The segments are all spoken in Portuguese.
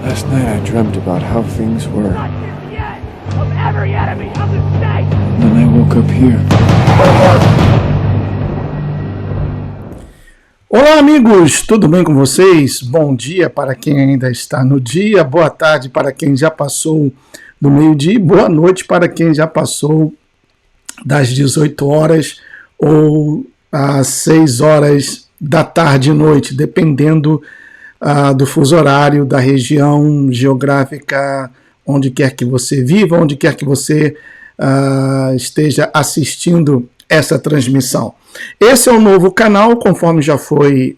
Last night I dreamt about how things were. And then I woke up here. Olá amigos, tudo bem com vocês? Bom dia para quem ainda está no dia, boa tarde para quem já passou do meio-dia, boa noite para quem já passou das 18 horas ou às 6 horas da tarde e noite, dependendo do fuso horário, da região geográfica, onde quer que você viva, onde quer que você esteja assistindo essa transmissão. Esse é um novo canal, conforme já foi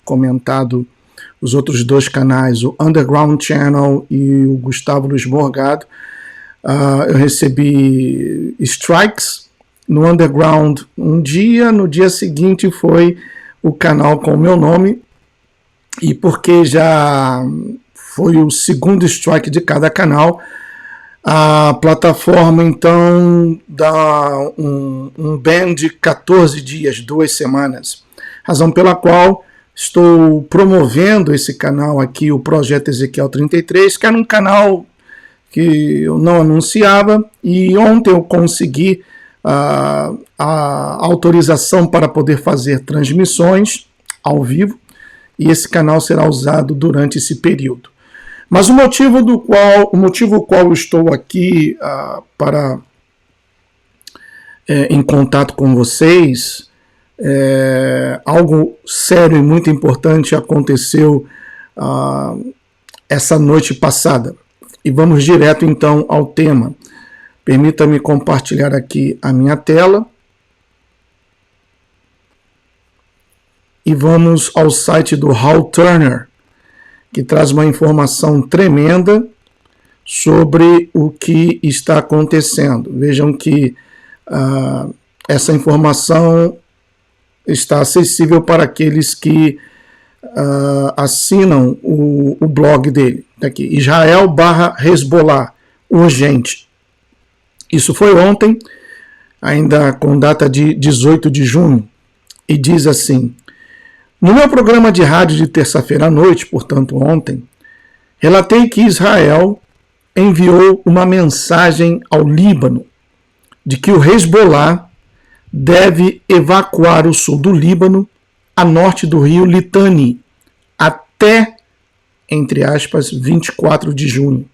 comentado, os outros dois canais, o Underground Channel e o Gustavo Luiz Morgado. Eu recebi strikes no Underground um dia, no dia seguinte foi o canal com o meu nome, e porque já foi o segundo strike de cada canal, a plataforma então dá um ban de 14 dias, 2 semanas. Razão pela qual estou promovendo esse canal aqui, o Projeto Ezequiel 33, que era um canal que eu não anunciava, e ontem eu consegui a autorização para poder fazer transmissões ao vivo, e esse canal será usado durante esse período. Mas o motivo qual eu estou aqui em contato com vocês, algo sério e muito importante aconteceu essa noite passada. E vamos direto então ao tema. Permita-me compartilhar aqui a minha tela. E vamos ao site do Hal Turner, que traz uma informação tremenda sobre o que está acontecendo. Vejam que essa informação está acessível para aqueles que assinam o blog dele. Tá aqui, Israel/Hezbollah, urgente. Isso foi ontem, ainda com data de 18 de junho, e diz assim: no meu programa de rádio de terça-feira à noite, portanto ontem, relatei que Israel enviou uma mensagem ao Líbano de que o Hezbollah deve evacuar o sul do Líbano a norte do rio Litani até, entre aspas, 24 de junho.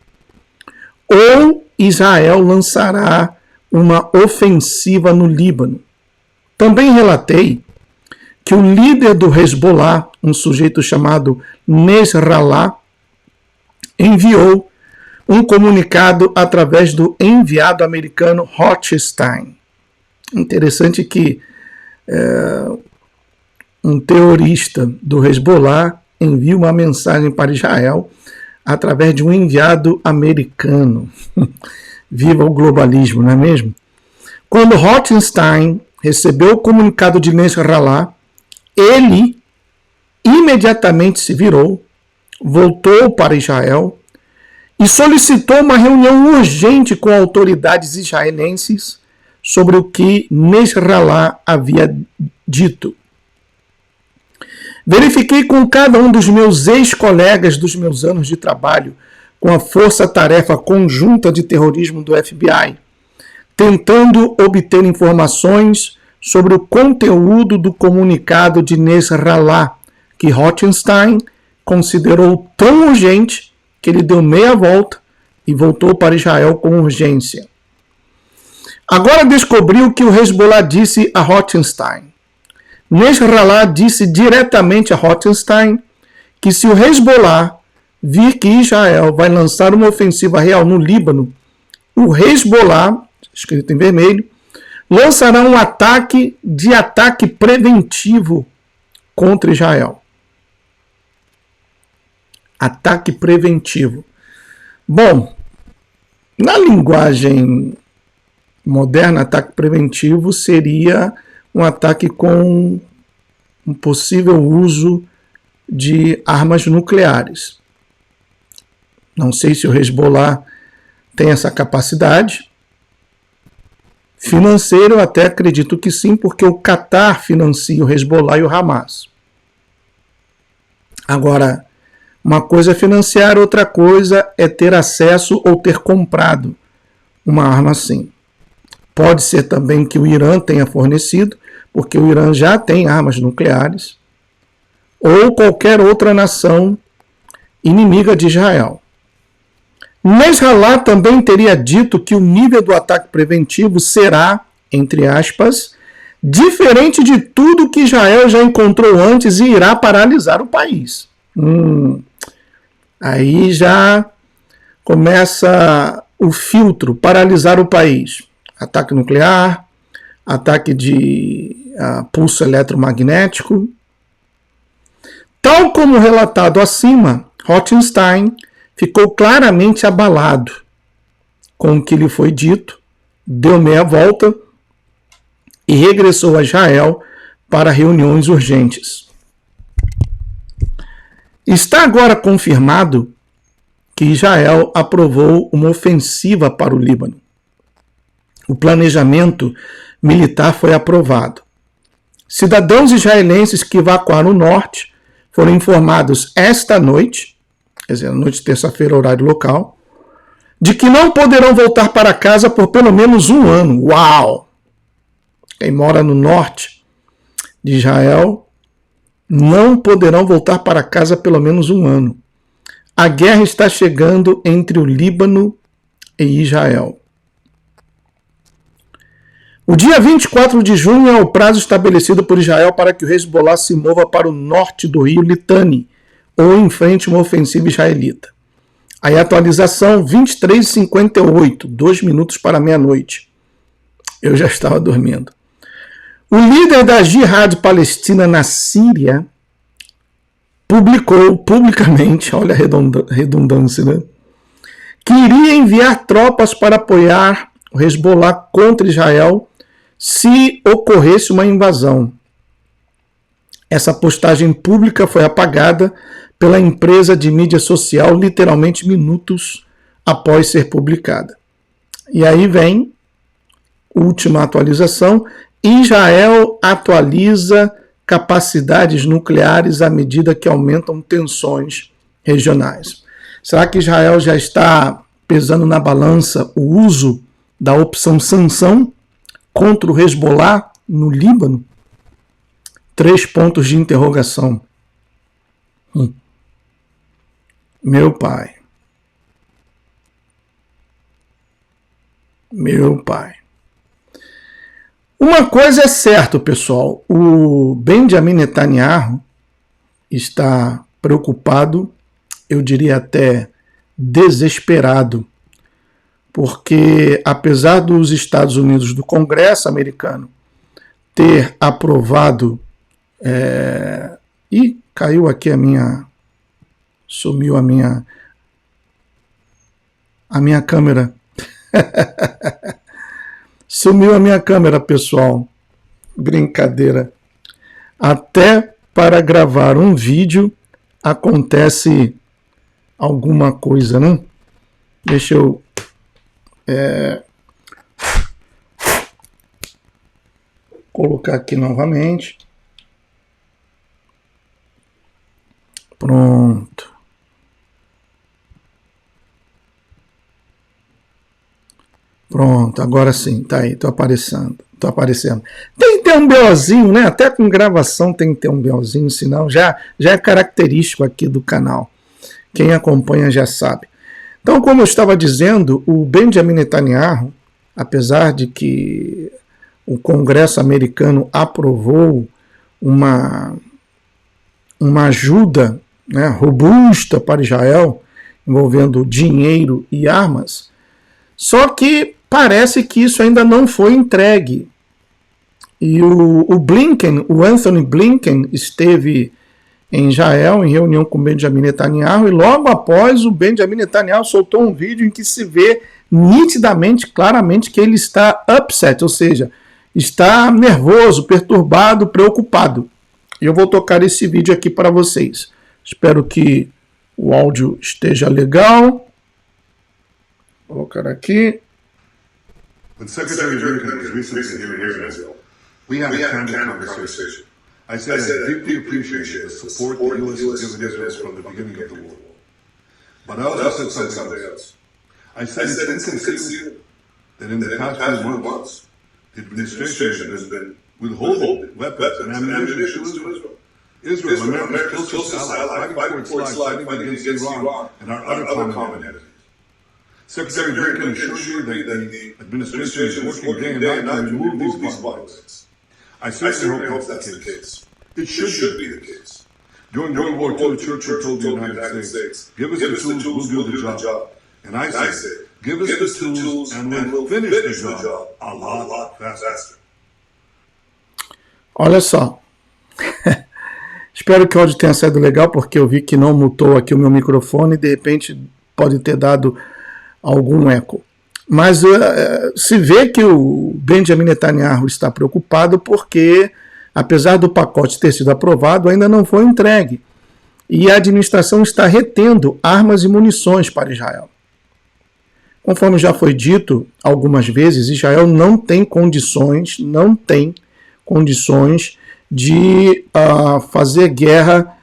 Ou Israel lançará uma ofensiva no Líbano. Também relatei que o líder do Hezbollah, um sujeito chamado Nasrallah, enviou um comunicado através do enviado americano Rothstein. Interessante que um terrorista do Hezbollah envia uma mensagem para Israel através de um enviado americano. Viva o globalismo, não é mesmo? Quando Rothstein recebeu o comunicado de Nasrallah, ele imediatamente se virou, voltou para Israel e solicitou uma reunião urgente com autoridades israelenses sobre o que Nasrallah havia dito. Verifiquei com cada um dos meus ex-colegas dos meus anos de trabalho com a Força-Tarefa Conjunta de Terrorismo do FBI, tentando obter informações sobre o conteúdo do comunicado de Nasrallah, que Rothstein considerou tão urgente que ele deu meia volta e voltou para Israel com urgência. Agora descobriu o que o Hezbollah disse a Rothstein. Nasrallah disse diretamente a Rothstein que se o Hezbollah vir que Israel vai lançar uma ofensiva real no Líbano, o Hezbollah, escrito em vermelho, lançará um ataque preventivo contra Israel. Ataque preventivo. Bom, na linguagem moderna, ataque preventivo seria um ataque com um possível uso de armas nucleares. Não sei se o Hezbollah tem essa capacidade. Financeiro, eu até acredito que sim, porque o Qatar financia o Hezbollah e o Hamas. Agora, uma coisa é financiar, outra coisa é ter acesso ou ter comprado uma arma assim. Pode ser também que o Irã tenha fornecido, porque o Irã já tem armas nucleares, ou qualquer outra nação inimiga de Israel. Nasrallah também teria dito que o nível do ataque preventivo será, entre aspas, diferente de tudo que Israel já encontrou antes e irá paralisar o país. Aí já começa o filtro, paralisar o país. Ataque nuclear, ataque de pulso eletromagnético. Tal como relatado acima, Rothstein ficou claramente abalado com o que lhe foi dito, deu meia volta e regressou a Israel para reuniões urgentes. Está agora confirmado que Israel aprovou uma ofensiva para o Líbano. O planejamento militar foi aprovado. Cidadãos israelenses que evacuaram o norte foram informados esta noite, quer dizer, noite de terça-feira, horário local, de que não poderão voltar para casa por pelo menos um ano. Uau! Quem mora no norte de Israel não poderão voltar para casa pelo menos um ano. A guerra está chegando entre o Líbano e Israel. O dia 24 de junho é o prazo estabelecido por Israel para que o Hezbollah se mova para o norte do rio Litani, ou enfrente uma ofensiva israelita. Aí a atualização 23h58, 2 minutos para meia-noite. Eu já estava dormindo. O líder da Jihad Palestina na Síria publicou publicamente, olha a redundância, né? Que iria enviar tropas para apoiar o Hezbollah contra Israel se ocorresse uma invasão. Essa postagem pública foi apagada pela empresa de mídia social literalmente minutos após ser publicada. E aí vem última atualização: Israel atualiza capacidades nucleares à medida que aumentam tensões regionais. Será que Israel já está pesando na balança o uso da opção sanção contra o Hezbollah no Líbano? 3 pontos de interrogação. Meu pai. Meu pai. Uma coisa é certa, pessoal. O Benjamin Netanyahu está preocupado, eu diria até desesperado, porque apesar dos Estados Unidos, do Congresso americano, ter aprovado... Ih, caiu aqui sumiu a minha câmera. Sumiu a minha câmera, pessoal. Brincadeira. Até para gravar um vídeo acontece alguma coisa, né? Deixa eu... colocar aqui novamente. Pronto. Pronto, agora sim, tá aí, tô aparecendo. Tem que ter um BOzinho, né? Até com gravação tem que ter um BOzinho, senão já é característico aqui do canal. Quem acompanha já sabe. Então, como eu estava dizendo, o Benjamin Netanyahu, apesar de que o Congresso americano aprovou uma ajuda, né, robusta para Israel, envolvendo dinheiro e armas, só que parece que isso ainda não foi entregue. E o Anthony Blinken, esteve em Israel em reunião com Benjamin Netanyahu, e logo após o Benjamin Netanyahu soltou um vídeo em que se vê nitidamente, claramente, que ele está upset, ou seja, está nervoso, perturbado, preocupado. E eu vou tocar esse vídeo aqui para vocês. Espero que o áudio esteja legal. Vou colocar aqui. When Secretary Blinken was recently here in Israel, we had a candid conversation. I said I deeply appreciate the support the U.S. has given Israel from the beginning of the war. But I also said something else. I said it's inconceivable that in the past few months, the administration has been withholding weapons and ammunition to Israel. Israel, America's closest ally, fighting for its life, fighting against Iran and our other common enemies. Secretary Blinken assured me that the administration is working day and night to remove these bottlenecks. I certainly hope that's the case. It should be the case. During World War II, Churchill told the United States, give us the tools, we'll do the job. And I say, give us the tools and we'll finish the job a lot faster. Olha só. Espero que o áudio tenha saído legal, porque eu vi que não mutou aqui o meu microfone e de repente pode ter dado algum eco. Mas se vê que o Benjamin Netanyahu está preocupado porque, apesar do pacote ter sido aprovado, ainda não foi entregue. E a administração está retendo armas e munições para Israel. Conforme já foi dito algumas vezes, Israel não tem condições de fazer guerra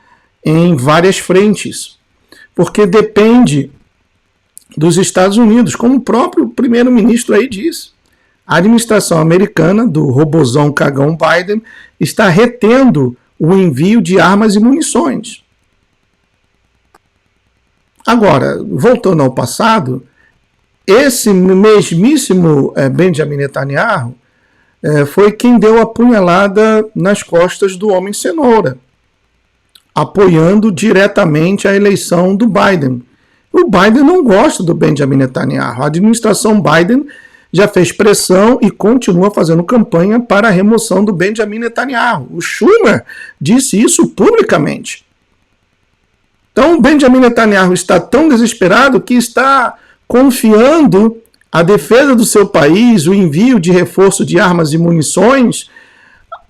em várias frentes, porque depende dos Estados Unidos, como o próprio primeiro-ministro aí diz. A administração americana, do robozão cagão Biden, está retendo o envio de armas e munições. Agora, voltando ao passado, esse mesmíssimo Benjamin Netanyahu foi quem deu a punhalada nas costas do homem cenoura, apoiando diretamente a eleição do Biden. O Biden não gosta do Benjamin Netanyahu. A administração Biden já fez pressão e continua fazendo campanha para a remoção do Benjamin Netanyahu. O Schumer disse isso publicamente. Então o Benjamin Netanyahu está tão desesperado que está confiando a defesa do seu país, o envio de reforço de armas e munições,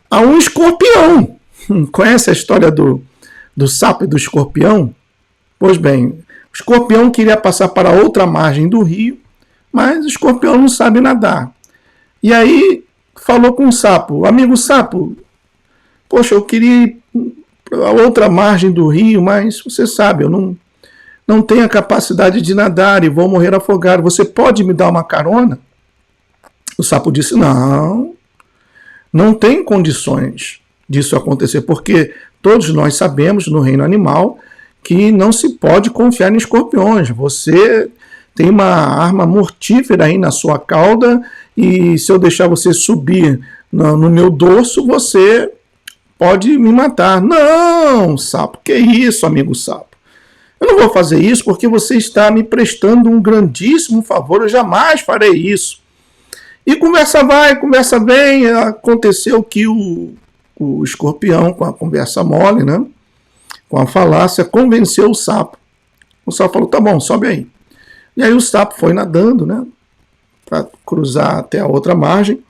a um escorpião. Conhece a história do sapo e do escorpião? Pois bem, o escorpião queria passar para outra margem do rio, mas o escorpião não sabe nadar. E aí falou com o sapo: amigo sapo, poxa, eu queria ir para a outra margem do rio, mas você sabe, eu não tenho a capacidade de nadar e vou morrer afogado. Você pode me dar uma carona? O sapo disse: não tem condições disso acontecer, porque todos nós sabemos no reino animal que não se pode confiar em escorpiões. Você tem uma arma mortífera aí na sua cauda e se eu deixar você subir no meu dorso, você pode me matar. Não, sapo, que isso, amigo sapo? Eu não vou fazer isso porque você está me prestando um grandíssimo favor, eu jamais farei isso. E conversa vai, conversa vem, aconteceu que o escorpião, com a conversa mole, né, com a falácia, convenceu o sapo. O sapo falou, tá bom, sobe aí. E aí o sapo foi nadando, né, para cruzar até a outra margem.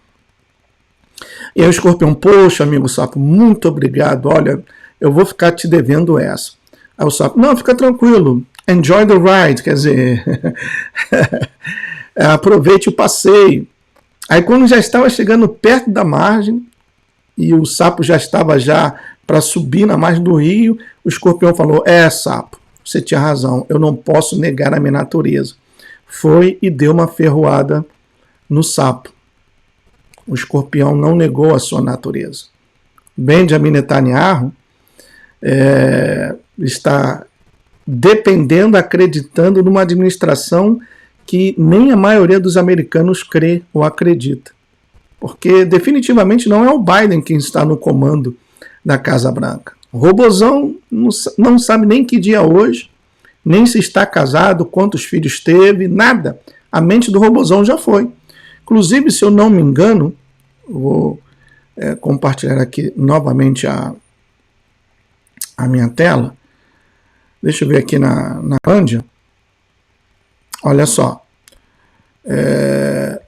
E aí o escorpião, poxa, amigo sapo, muito obrigado, olha, eu vou ficar te devendo essa. Aí o sapo, não, fica tranquilo, enjoy the ride, quer dizer, aproveite o passeio. Aí quando já estava chegando perto da margem, e o sapo já estava para subir na margem do rio, o escorpião falou, sapo, você tinha razão, eu não posso negar a minha natureza. Foi e deu uma ferroada no sapo. O escorpião não negou a sua natureza. Benjamin Netanyahu está dependendo, acreditando numa administração que nem a maioria dos americanos crê ou acredita. Porque definitivamente não é o Biden quem está no comando da Casa Branca. O robozão não sabe nem que dia é hoje, nem se está casado, quantos filhos teve, nada. A mente do robozão já foi. Inclusive, se eu não me engano, vou compartilhar aqui novamente a minha tela. Deixa eu ver aqui na Índia. Olha só.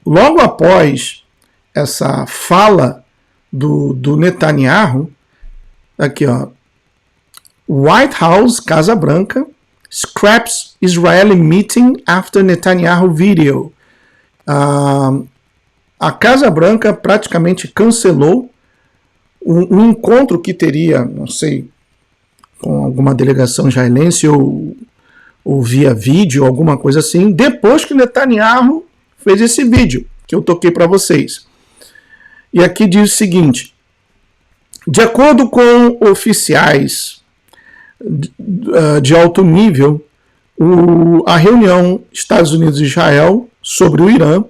Logo após essa fala do Netanyahu, aqui ó, White House, Casa Branca, scraps Israeli meeting after Netanyahu video. A Casa Branca praticamente cancelou um encontro que teria, não sei, com alguma delegação israelense ou via vídeo, alguma coisa assim, depois que Netanyahu fez esse vídeo que eu toquei para vocês. E aqui diz o seguinte: de acordo com oficiais de alto nível, a reunião Estados Unidos e Israel sobre o Irã,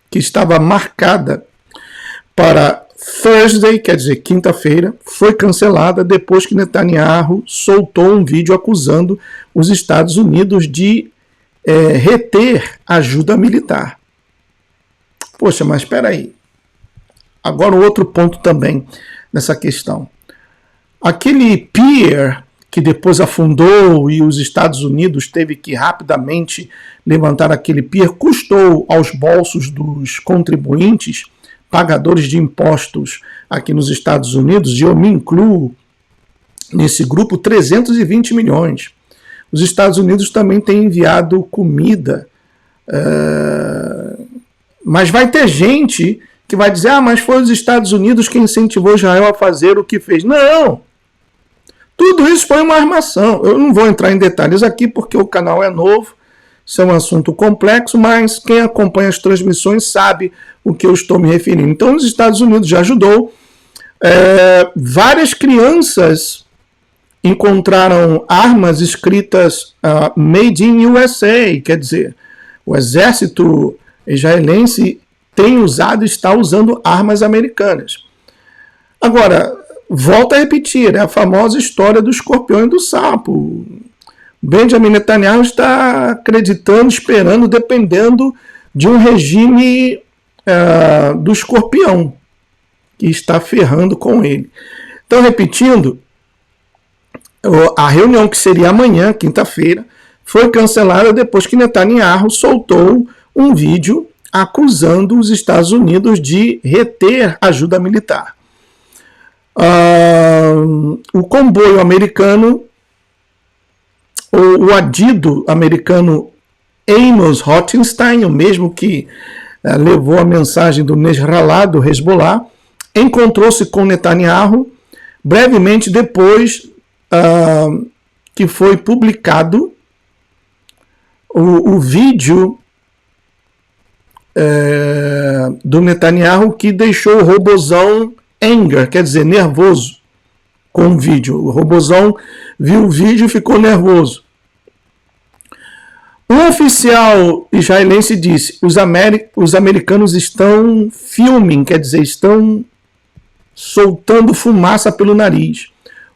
que estava marcada para Thursday, quer dizer, quinta-feira, foi cancelada depois que Netanyahu soltou um vídeo acusando os Estados Unidos de reter ajuda militar. Poxa, mas espera aí. Agora o outro ponto também nessa questão. Aquele pier que depois afundou e os Estados Unidos teve que rapidamente levantar aquele pier, custou aos bolsos dos contribuintes, pagadores de impostos aqui nos Estados Unidos, e eu me incluo nesse grupo, 320 milhões. Os Estados Unidos também têm enviado comida, mas vai ter gente que vai dizer, mas foi os Estados Unidos que incentivou Israel a fazer o que fez. Não! Tudo isso foi uma armação. Eu não vou entrar em detalhes aqui porque o canal é novo, isso é um assunto complexo, mas quem acompanha as transmissões sabe o que eu estou me referindo. Então, os Estados Unidos já ajudou. Várias crianças encontraram armas escritas Made in USA, quer dizer, o exército israelense tem usado e está usando armas americanas. Agora, volto a repetir, é a famosa história do escorpião e do sapo. Benjamin Netanyahu está acreditando, esperando, dependendo de um regime do escorpião, que está ferrando com ele. Então, repetindo, a reunião que seria amanhã, quinta-feira, foi cancelada depois que Netanyahu soltou um vídeo acusando os Estados Unidos de reter ajuda militar. O comboio americano, o adido americano Amos Hochstein, o mesmo que levou a mensagem do Nasrallah, do Hezbollah, encontrou-se com Netanyahu brevemente depois que foi publicado o vídeo do Netanyahu que deixou o robozão anger, quer dizer, nervoso com o vídeo. O robozão viu o vídeo e ficou nervoso. Um oficial israelense disse: os americanos estão filming, quer dizer, estão soltando fumaça pelo nariz.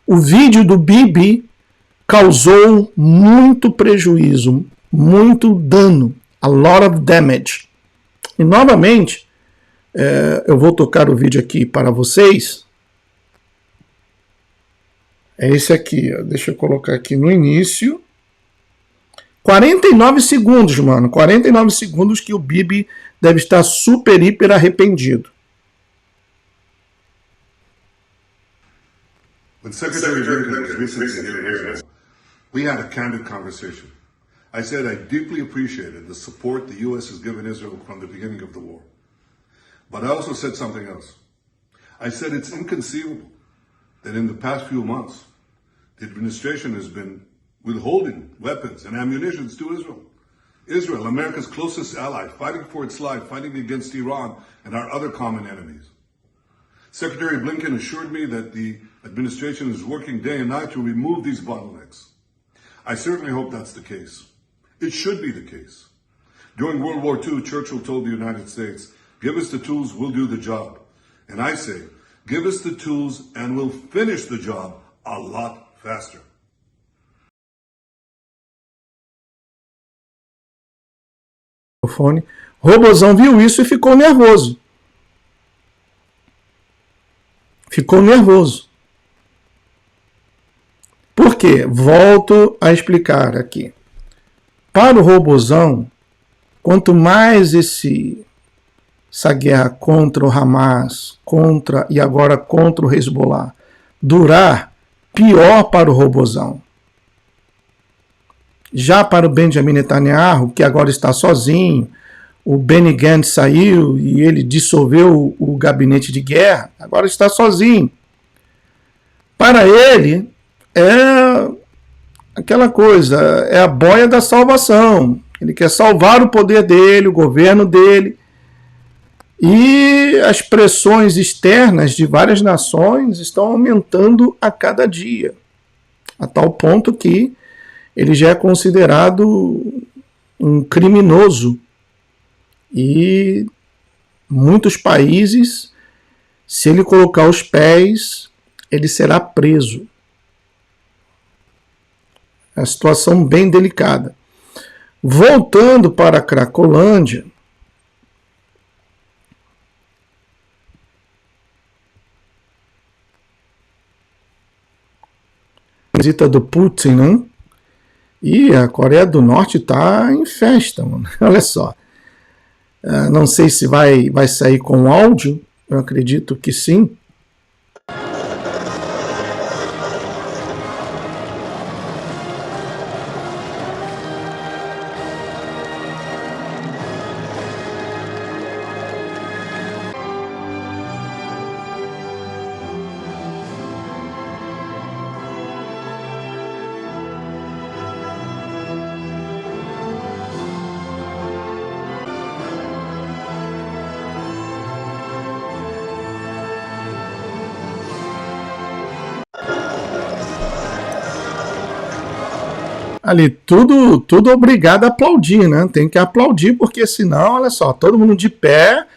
O vídeo do Bibi causou muito prejuízo, muito dano, a lot of damage. E novamente, eu vou tocar o vídeo aqui para vocês. É esse aqui, ó. Deixa eu colocar aqui no início. 49 segundos, mano. 49 segundos que o Bibi deve estar super, hiper arrependido. When Secretary Blinken was recently here in Israel, we had a candid conversation. I said I deeply appreciated the support the U.S. has given Israel from the beginning of the war. But I also said something else. I said it's inconceivable that in the past few months, the administration has been withholding weapons and ammunition to Israel. Israel, America's closest ally, fighting for its life, fighting against Iran and our other common enemies. Secretary Blinken assured me that the administration is working day and night to remove these bottlenecks. I certainly hope that's the case. It should be the case. During World War II, Churchill told the United States, give us the tools, we'll do the job. And I say, give us the tools and we'll finish the job a lot faster. Robozão viu isso e ficou nervoso. Ficou nervoso. Por quê? Volto a explicar aqui. Para o Robozão, quanto mais essa guerra contra o Hamas, e agora contra o Hezbollah durar, pior para o Robozão. Já para o Benjamin Netanyahu, que agora está sozinho, o Benny Gantz saiu e ele dissolveu o gabinete de guerra, agora está sozinho. Para ele, é aquela coisa, é a boia da salvação. Ele quer salvar o poder dele, o governo dele. E as pressões externas de várias nações estão aumentando a cada dia, a tal ponto que ele já é considerado um criminoso. E muitos países, se ele colocar os pés, ele será preso. É uma situação bem delicada. Voltando para a Cracolândia, visita do Putin, né? E a Coreia do Norte está em festa, mano. Olha só. Não sei se vai sair com áudio, eu acredito que sim. Ali, tudo obrigado a aplaudir, né? Tem que aplaudir, porque senão, olha só, todo mundo de pé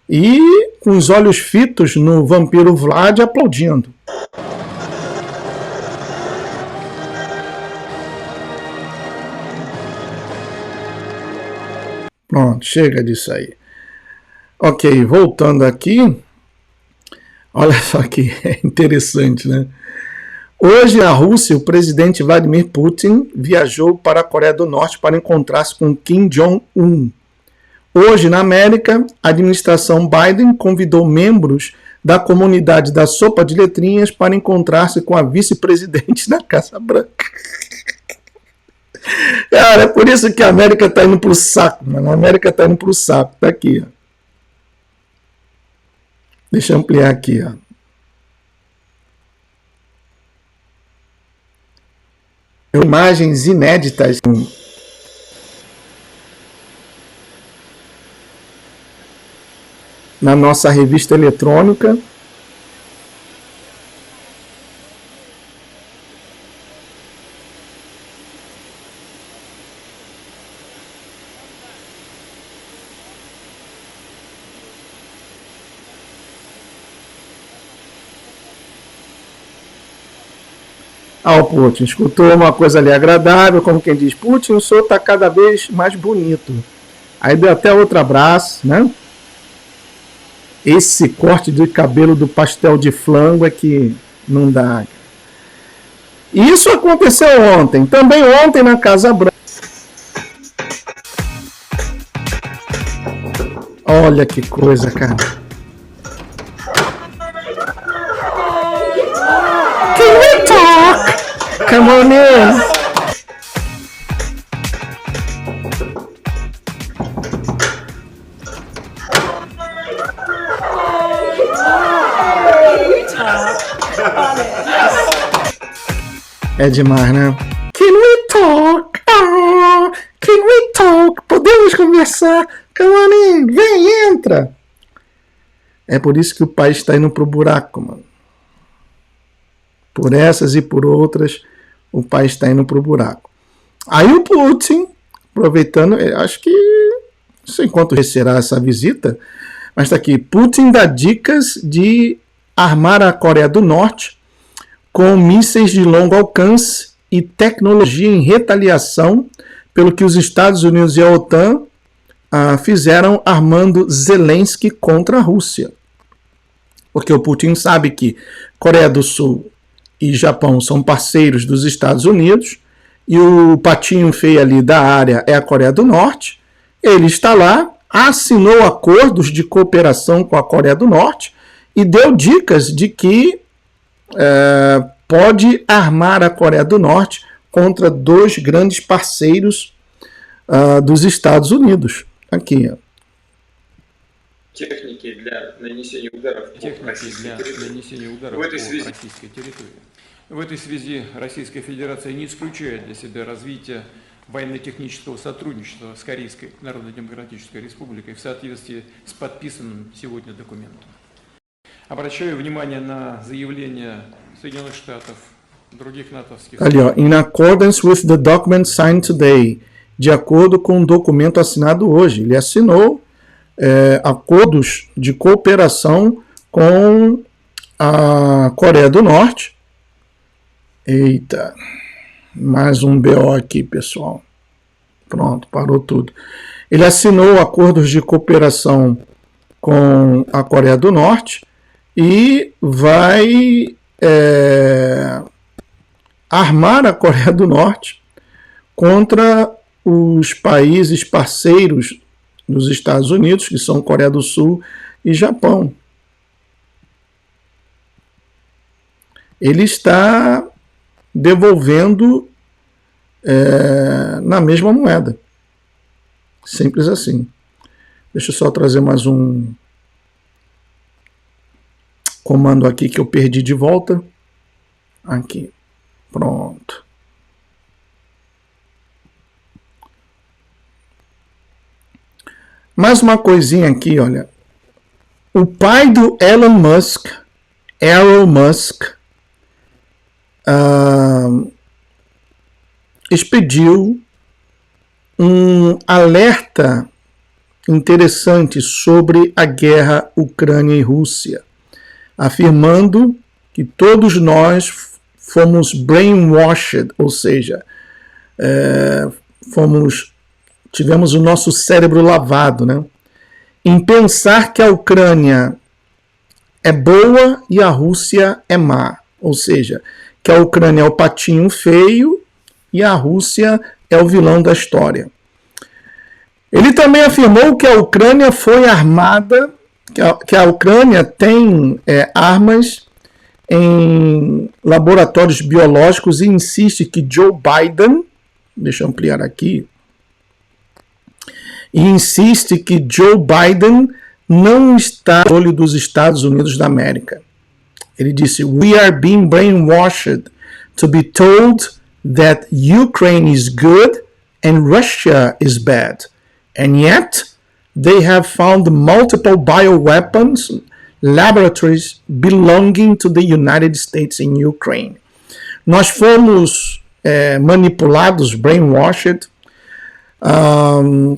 e com os olhos fitos no vampiro Vlad aplaudindo. Pronto, chega disso aí. Ok, voltando aqui. Olha só que interessante, né? Hoje, na Rússia, o presidente Vladimir Putin viajou para a Coreia do Norte para encontrar-se com Kim Jong-un. Hoje, na América, a administração Biden convidou membros da comunidade da sopa de letrinhas para encontrar-se com a vice-presidente da Casa Branca. Cara, é por isso que a América está indo para o saco, mano. A América está indo para o saco. Tá aqui, ó. Deixa eu ampliar aqui, ó. Imagens inéditas na nossa revista eletrônica. o Putin escutou uma coisa ali agradável, como quem diz, Putin, o senhor está cada vez mais bonito. Aí deu até outro abraço, né? Esse corte de cabelo do pastel de flango é que não dá. Isso aconteceu ontem, também ontem na Casa Branca. Olha que coisa, cara. Can we talk? Come on in. É demais, né? Can we talk? Oh, can we talk? Podemos conversar? Come on in. Vem, entra. É por isso que o país está indo pro buraco, mano. Por essas e por outras, o país está indo pro buraco. Aí o Putin, aproveitando, acho que não sei quanto será essa visita, mas está aqui, Putin dá dicas de armar a Coreia do Norte com mísseis de longo alcance e tecnologia em retaliação pelo que os Estados Unidos e a OTAN fizeram armando Zelensky contra a Rússia. Porque o Putin sabe que Coreia do Sul e Japão são parceiros dos Estados Unidos e o patinho feio ali da área é a Coreia do Norte. Ele está lá, assinou acordos de cooperação com a Coreia do Norte e deu dicas de que pode armar a Coreia do Norte contra dois grandes parceiros dos Estados Unidos. Aqui, ó. Техники для нанесения ударов по российской территории. В этой связи Российская Федерация не исключает для себя развитие военно-технического сотрудничества с Корейской Народно-Демократической Республикой в соответствии с подписанным сегодня документом. Обращаю внимание на заявление Соединенных Штатов, других натовских... Ali, ó, in accordance with the document signed today, de acordo com o documento assinado hoje. Ele assinou acordos de cooperação com a Coreia do Norte. Eita, mais um BO aqui, pessoal. Pronto, parou tudo. Ele assinou acordos de cooperação com a Coreia do Norte e vai armar a Coreia do Norte contra os países parceiros dos Estados Unidos, que são Coreia do Sul e Japão. Ele está devolvendo na mesma moeda. Simples assim. Deixa eu só trazer mais um comando aqui que eu perdi de volta. Aqui. Pronto. Mais uma coisinha aqui, olha. O pai do Elon Musk, expediu um alerta interessante sobre a guerra Ucrânia e Rússia, afirmando que todos nós fomos brainwashed, ou seja, tivemos o nosso cérebro lavado, né, em pensar que a Ucrânia é boa e a Rússia é má, ou seja, que a Ucrânia é o patinho feio e a Rússia é o vilão da história. Ele também afirmou que a Ucrânia foi armada, que a Ucrânia tem armas em laboratórios biológicos e insiste que Joe Biden, deixa eu ampliar aqui, e insiste que Joe Biden não está no olho dos Estados Unidos da América. Ele disse, "We are being brainwashed to be told that Ukraine is good and Russia is bad. And yet, they have found multiple bioweapons laboratories belonging to the United States in Ukraine." Nós fomos manipulados, brainwashed,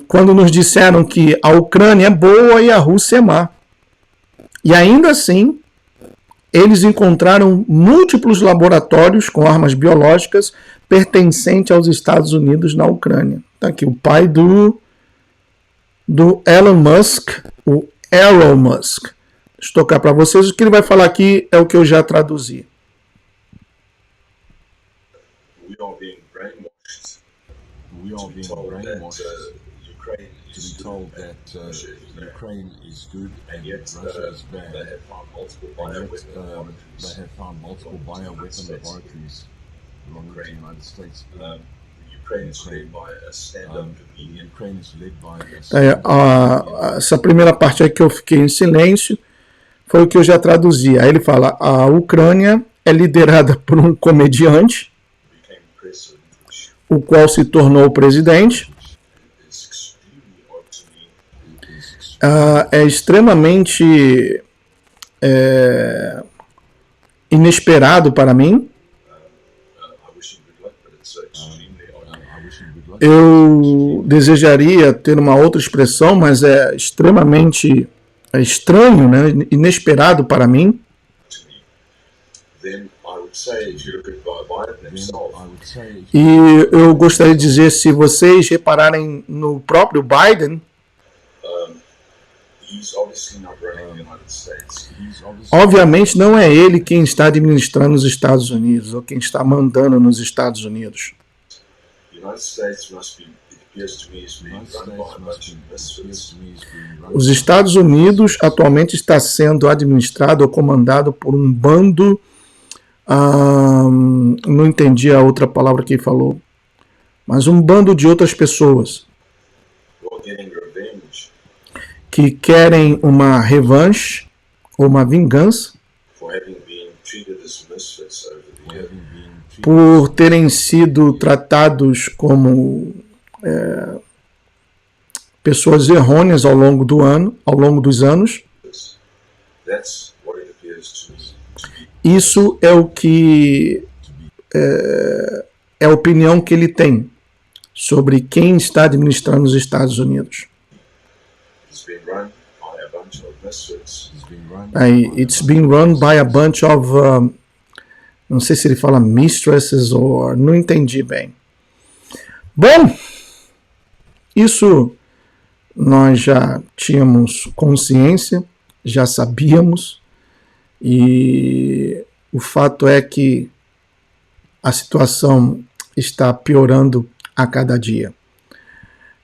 quando nos disseram que a Ucrânia é boa e a Rússia é má. E ainda assim, eles encontraram múltiplos laboratórios com armas biológicas pertencentes aos Estados Unidos na Ucrânia. Tá aqui o pai do Elon Musk, o Elon Musk. Deixa eu tocar para vocês. O que ele vai falar aqui é o que eu já traduzi. We are being brainwashed. We are being brainwashed to be told that Ukraine is good and Russia is bad. They have found multiple bioweapon laboratories along with the United States. Ukraine is led by a stand-up comedian. Essa primeira parte aí que eu fiquei em silêncio foi o que eu já traduzi. Aí ele fala: a Ucrânia é liderada por um comediante, o qual se tornou presidente. É extremamente inesperado para mim. Eu desejaria ter uma outra expressão, mas é extremamente estranho, né? Inesperado para mim. E eu gostaria de dizer, se vocês repararem no próprio Biden, obviamente não é ele quem está administrando os Estados Unidos, ou quem está mandando nos Estados Unidos. Os Estados Unidos atualmente está sendo administrado ou comandado por um bando, não entendi a outra palavra que ele falou, mas um bando de outras pessoas que querem uma revanche ou uma vingança por terem sido tratados como pessoas errôneas ao longo dos anos. Isso é o que é a opinião que ele tem sobre quem está administrando os Estados Unidos. It's been run by a bunch of não sei se ele fala mistresses ou não entendi bem. Bom, isso nós já tínhamos consciência, já sabíamos, e o fato é que a situação está piorando a cada dia.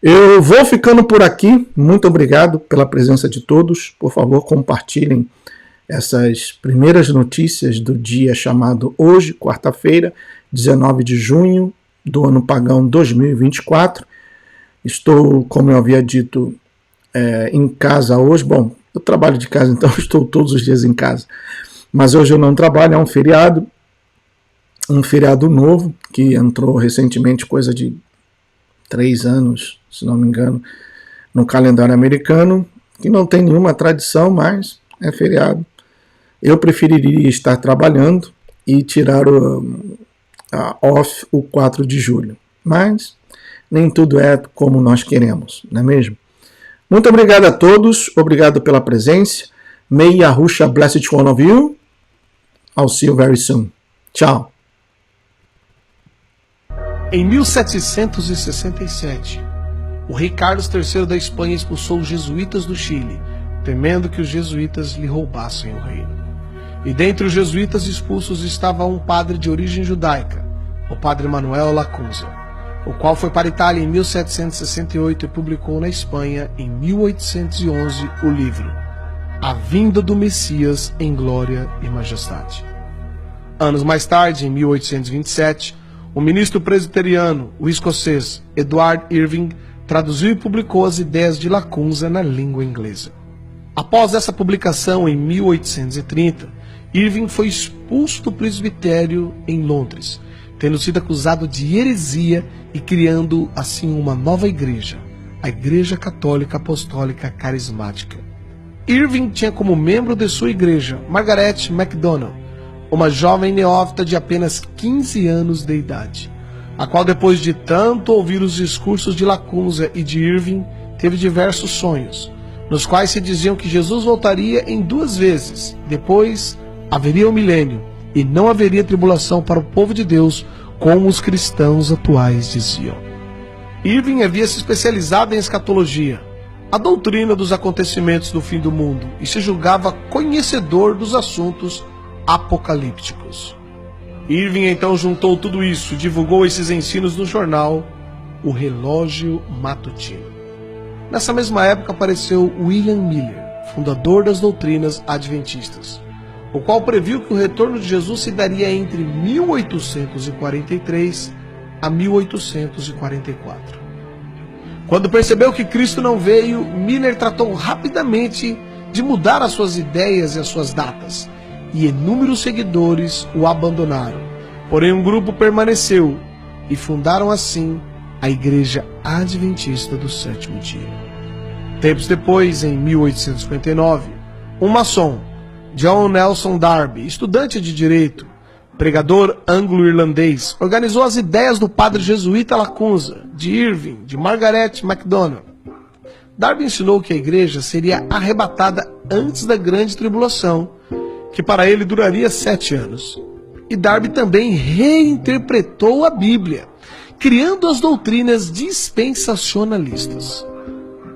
Eu vou ficando por aqui. Muito obrigado pela presença de todos. Por favor, compartilhem essas primeiras notícias do dia chamado hoje, quarta-feira, 19 de junho do ano pagão 2024. Estou, como eu havia dito, em casa hoje. Bom, eu trabalho de casa, então estou todos os dias em casa. Mas hoje eu não trabalho, é um feriado novo, que entrou recentemente, coisa de 3 anos, se não me engano, no calendário americano, que não tem nenhuma tradição, mas é feriado. Eu preferiria estar trabalhando e tirar off o 4 de julho. Mas nem tudo é como nós queremos, não é mesmo? Muito obrigado a todos, obrigado pela presença. May Yahusha bless each one of you. I'll see you very soon. Tchau. Em 1767, o rei Carlos III da Espanha expulsou os jesuítas do Chile, temendo que os jesuítas lhe roubassem o reino. E dentre os jesuítas expulsos estava um padre de origem judaica, o padre Manuel Lacunza, o qual foi para a Itália em 1768 e publicou na Espanha, em 1811, o livro A Vinda do Messias em Glória e Majestade. Anos mais tarde, em 1827, o ministro presbiteriano, o escocês Edward Irving, traduziu e publicou as ideias de Lacunza na língua inglesa. Após essa publicação, em 1830, Irving foi expulso do presbitério em Londres, tendo sido acusado de heresia e criando assim uma nova igreja, a Igreja Católica Apostólica Carismática. Irving tinha como membro de sua igreja Margaret MacDonald, uma jovem neófita de apenas 15 anos de idade, a qual, depois de tanto ouvir os discursos de Lacunza e de Irving, teve diversos sonhos, nos quais se diziam que Jesus voltaria em 2 vezes, depois haveria um milênio e não haveria tribulação para o povo de Deus, como os cristãos atuais diziam. Irving havia se especializado em escatologia, a doutrina dos acontecimentos do fim do mundo, e se julgava conhecedor dos assuntos apocalípticos. Irving então juntou tudo isso e divulgou esses ensinos no jornal O Relógio Matutino. Nessa mesma época apareceu William Miller, fundador das doutrinas adventistas, o qual previu que o retorno de Jesus se daria entre 1843 a 1844. Quando percebeu que Cristo não veio, Miller tratou rapidamente de mudar as suas ideias e as suas datas, e inúmeros seguidores o abandonaram. Porém, um grupo permaneceu e fundaram assim a Igreja Adventista do Sétimo Dia. Tempos depois, em 1859, um maçom, John Nelson Darby, estudante de direito, pregador anglo-irlandês, organizou as ideias do padre jesuíta Lacunza, de Irving, de Margaret MacDonald. Darby ensinou que a igreja seria arrebatada antes da grande tribulação, que para ele duraria 7 anos. E Darby também reinterpretou a Bíblia, criando as doutrinas dispensacionalistas.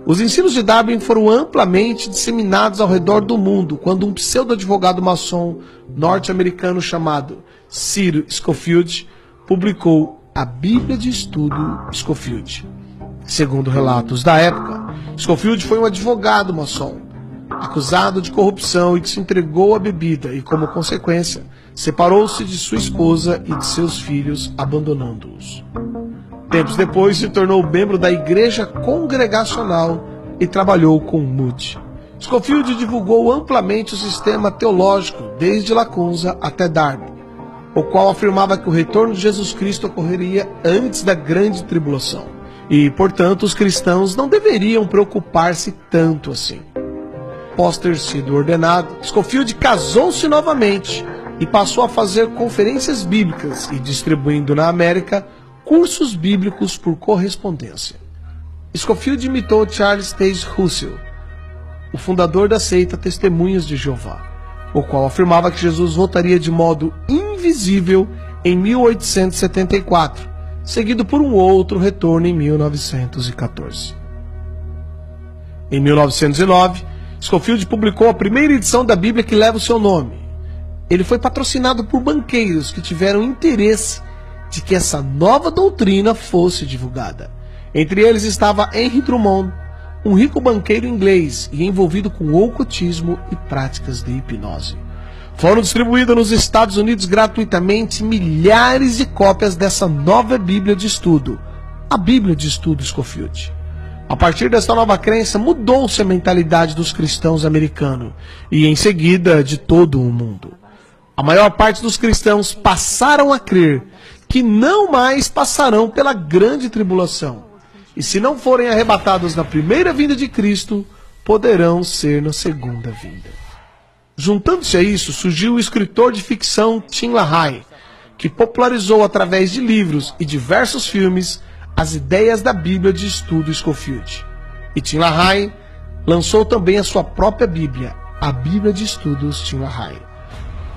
Os ensinos de Darby foram amplamente disseminados ao redor do mundo quando um pseudo-advogado maçom norte-americano chamado Cyril Scofield publicou a Bíblia de Estudo Scofield. Segundo relatos da época, Scofield foi um advogado maçom, acusado de corrupção e que se entregou à bebida e, como consequência, separou-se de sua esposa e de seus filhos, abandonando-os. Tempos depois, se tornou membro da Igreja Congregacional e trabalhou com Moody. Scofield divulgou amplamente o sistema teológico, desde Lacunza até Darby, o qual afirmava que o retorno de Jesus Cristo ocorreria antes da grande tribulação, e, portanto, os cristãos não deveriam preocupar-se tanto assim. Após ter sido ordenado, Scofield casou-se novamente e passou a fazer conferências bíblicas e distribuindo na América cursos bíblicos por correspondência. Scofield imitou Charles Taze Russell, o fundador da seita Testemunhas de Jeová, o qual afirmava que Jesus voltaria de modo invisível em 1874, seguido por um outro retorno em 1914. Em 1909, Scofield publicou a primeira edição da Bíblia que leva o seu nome. Ele foi patrocinado por banqueiros que tiveram interesse de que essa nova doutrina fosse divulgada. Entre eles estava Henry Drummond, um rico banqueiro inglês e envolvido com ocultismo e práticas de hipnose. Foram distribuídas nos Estados Unidos gratuitamente milhares de cópias dessa nova Bíblia de estudo, a Bíblia de Estudo Scofield. A partir dessa nova crença, mudou-se a mentalidade dos cristãos americanos e, em seguida, de todo o mundo. A maior parte dos cristãos passaram a crer que não mais passarão pela grande tribulação, e se não forem arrebatados na primeira vinda de Cristo, poderão ser na segunda vinda. Juntando-se a isso, surgiu o escritor de ficção Tim LaHaye, que popularizou através de livros e diversos filmes as ideias da Bíblia de Estudo Scofield. E Tim LaHaye lançou também a sua própria Bíblia, a Bíblia de Estudos Tim LaHaye.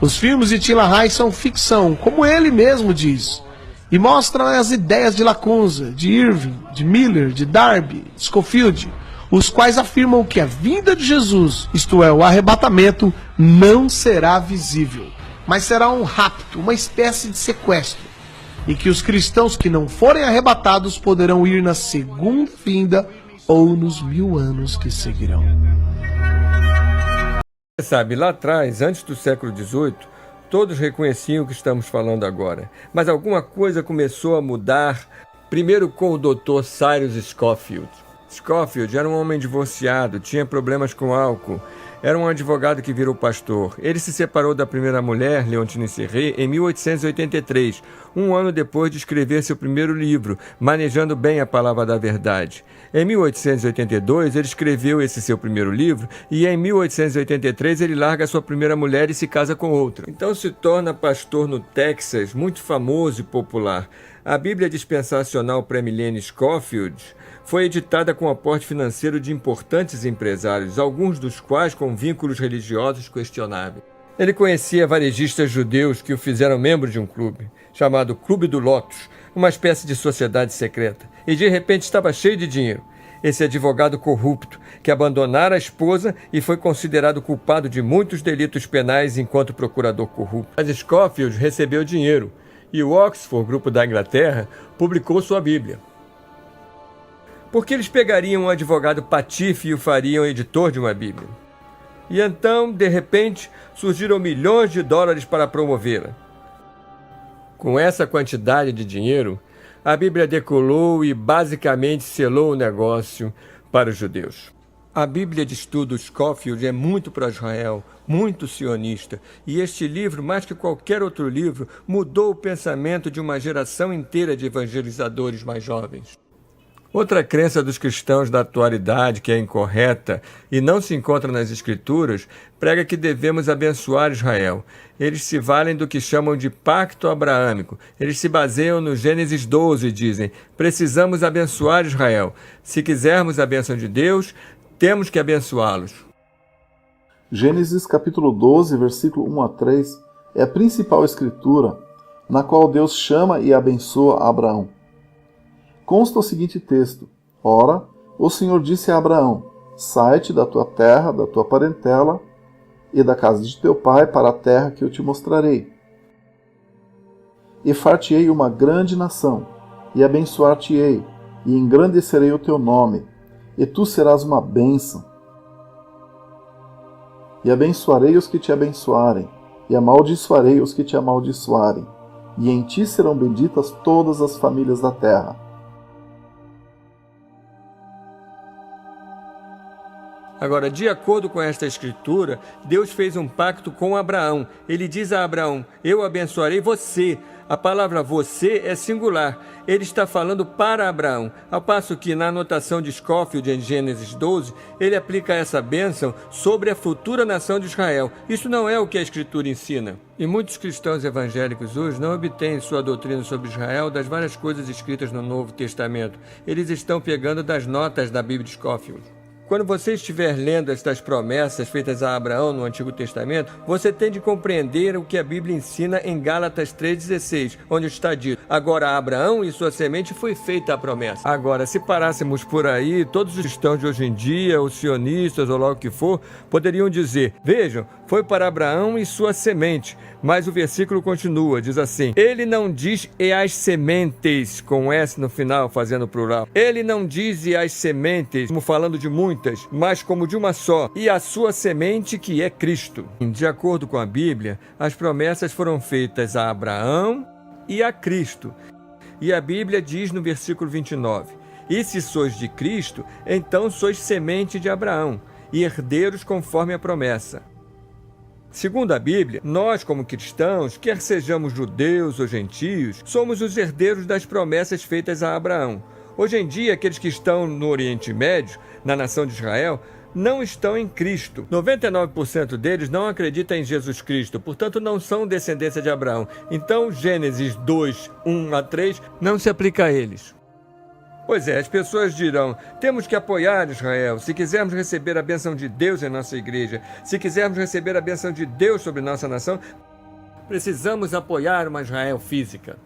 Os filmes de Tim LaHaye são ficção, como ele mesmo diz, e mostram as ideias de Lacunza, de Irving, de Miller, de Darby, de Scofield, os quais afirmam que a vinda de Jesus, isto é, o arrebatamento, não será visível, mas será um rapto, uma espécie de sequestro, e que os cristãos que não forem arrebatados poderão ir na segunda vinda ou nos 1000 anos que seguirão. Você sabe, lá atrás, antes do século XVIII, todos reconheciam o que estamos falando agora. Mas alguma coisa começou a mudar, primeiro com o Dr. Cyrus Scofield. Scofield era um homem divorciado, tinha problemas com álcool, era um advogado que virou pastor. Ele se separou da primeira mulher, Leontine Serré, em 1883, um ano depois de escrever seu primeiro livro, Manejando Bem a Palavra da Verdade. Em 1882, ele escreveu esse seu primeiro livro e em 1883 ele larga sua primeira mulher e se casa com outra. Então se torna pastor no Texas, muito famoso e popular. A Bíblia Dispensacional Pré-Milênio Scofield foi editada com aporte financeiro de importantes empresários, alguns dos quais com vínculos religiosos questionáveis. Ele conhecia varejistas judeus que o fizeram membro de um clube, chamado Clube do Lotus, uma espécie de sociedade secreta, e de repente estava cheio de dinheiro. Esse advogado corrupto, que abandonara a esposa e foi considerado culpado de muitos delitos penais enquanto procurador corrupto. Mas Scofield recebeu dinheiro, e o Oxford, grupo da Inglaterra, publicou sua Bíblia. Por que eles pegariam um advogado patife e o fariam editor de uma Bíblia? E então, de repente, surgiram milhões de dólares para promovê-la. Com essa quantidade de dinheiro, a Bíblia decolou e basicamente selou o negócio para os judeus. A Bíblia de estudo Scofield é muito pró-Israel, muito sionista, e este livro, mais que qualquer outro livro, mudou o pensamento de uma geração inteira de evangelizadores mais jovens. Outra crença dos cristãos da atualidade, que é incorreta e não se encontra nas Escrituras, prega que devemos abençoar Israel. Eles se valem do que chamam de pacto abraâmico. Eles se baseiam no Gênesis 12 e dizem: precisamos abençoar Israel. Se quisermos a bênção de Deus, temos que abençoá-los. Gênesis capítulo 12, versículo 1 a 3, é a principal escritura na qual Deus chama e abençoa Abraão. Consta o seguinte texto: Ora, o Senhor disse a Abraão: sai-te da tua terra, da tua parentela e da casa de teu pai para a terra que eu te mostrarei. E far-te-ei uma grande nação, e abençoar-te-ei, e engrandecerei o teu nome, e tu serás uma bênção. E abençoarei os que te abençoarem, e amaldiçoarei os que te amaldiçoarem, e em ti serão benditas todas as famílias da terra. Agora, de acordo com esta escritura, Deus fez um pacto com Abraão. Ele diz a Abraão: eu abençoarei você. A palavra você é singular. Ele está falando para Abraão, ao passo que na anotação de Scofield em Gênesis 12, ele aplica essa bênção sobre a futura nação de Israel. Isso não é o que a escritura ensina. E muitos cristãos evangélicos hoje não obtêm sua doutrina sobre Israel das várias coisas escritas no Novo Testamento. Eles estão pegando das notas da Bíblia de Scofield. Quando você estiver lendo estas promessas feitas a Abraão no Antigo Testamento, você tem de compreender o que a Bíblia ensina em Gálatas 3,16, onde está dito: agora a Abraão e sua semente foi feita a promessa. Agora, se parássemos por aí, todos os cristãos de hoje em dia, os sionistas ou lá o que for, poderiam dizer: vejam, foi para Abraão e sua semente. Mas o versículo continua, diz assim: ele não diz e as sementes, com S no final, fazendo plural. Ele não diz e as sementes, como falando de muitas, mas como de uma só, e a sua semente, que é Cristo. De acordo com a Bíblia, as promessas foram feitas a Abraão e a Cristo. E a Bíblia diz no versículo 29, e se sois de Cristo, então sois semente de Abraão, e herdeiros conforme a promessa. Segundo a Bíblia, nós como cristãos, quer sejamos judeus ou gentios, somos os herdeiros das promessas feitas a Abraão. Hoje em dia, aqueles que estão no Oriente Médio, na nação de Israel, não estão em Cristo. 99% deles não acreditam em Jesus Cristo, portanto não são descendência de Abraão. Então, Gênesis 2, 1 a 3 não se aplica a eles. Pois é, as pessoas dirão: temos que apoiar Israel. Se quisermos receber a bênção de Deus em nossa igreja, se quisermos receber a bênção de Deus sobre nossa nação, precisamos apoiar uma Israel física.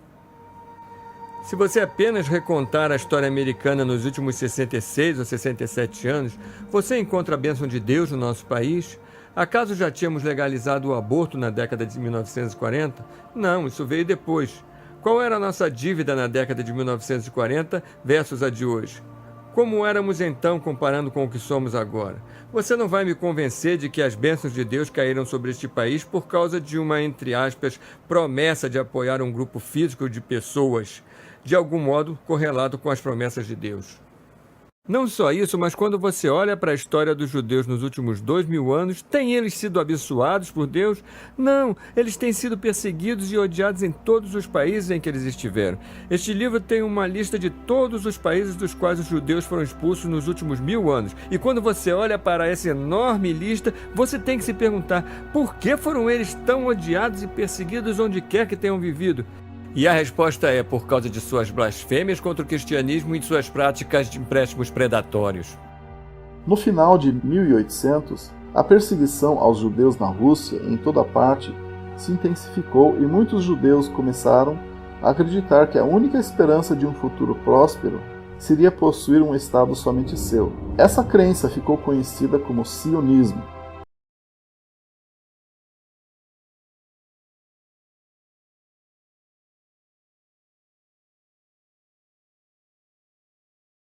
Se você apenas recontar a história americana nos últimos 66 ou 67 anos, você encontra a bênção de Deus no nosso país? Acaso já tínhamos legalizado o aborto na década de 1940? Não, isso veio depois. Qual era a nossa dívida na década de 1940 versus a de hoje? Como éramos então comparando com o que somos agora? Você não vai me convencer de que as bênçãos de Deus caíram sobre este país por causa de uma, entre aspas, promessa de apoiar um grupo físico de pessoas, de algum modo correlato com as promessas de Deus. Não só isso, mas quando você olha para a história dos judeus nos últimos 2000 anos, têm eles sido abençoados por Deus? Não, eles têm sido perseguidos e odiados em todos os países em que eles estiveram. Este livro tem uma lista de todos os países dos quais os judeus foram expulsos nos últimos 1000 anos. E quando você olha para essa enorme lista, você tem que se perguntar: por que foram eles tão odiados e perseguidos onde quer que tenham vivido? E a resposta é por causa de suas blasfêmias contra o cristianismo e de suas práticas de empréstimos predatórios. No final de 1800, A perseguição aos judeus na Rússia, em toda parte, se intensificou e muitos judeus começaram a acreditar que a única esperança de um futuro próspero seria possuir um Estado somente seu. Essa crença ficou conhecida como sionismo.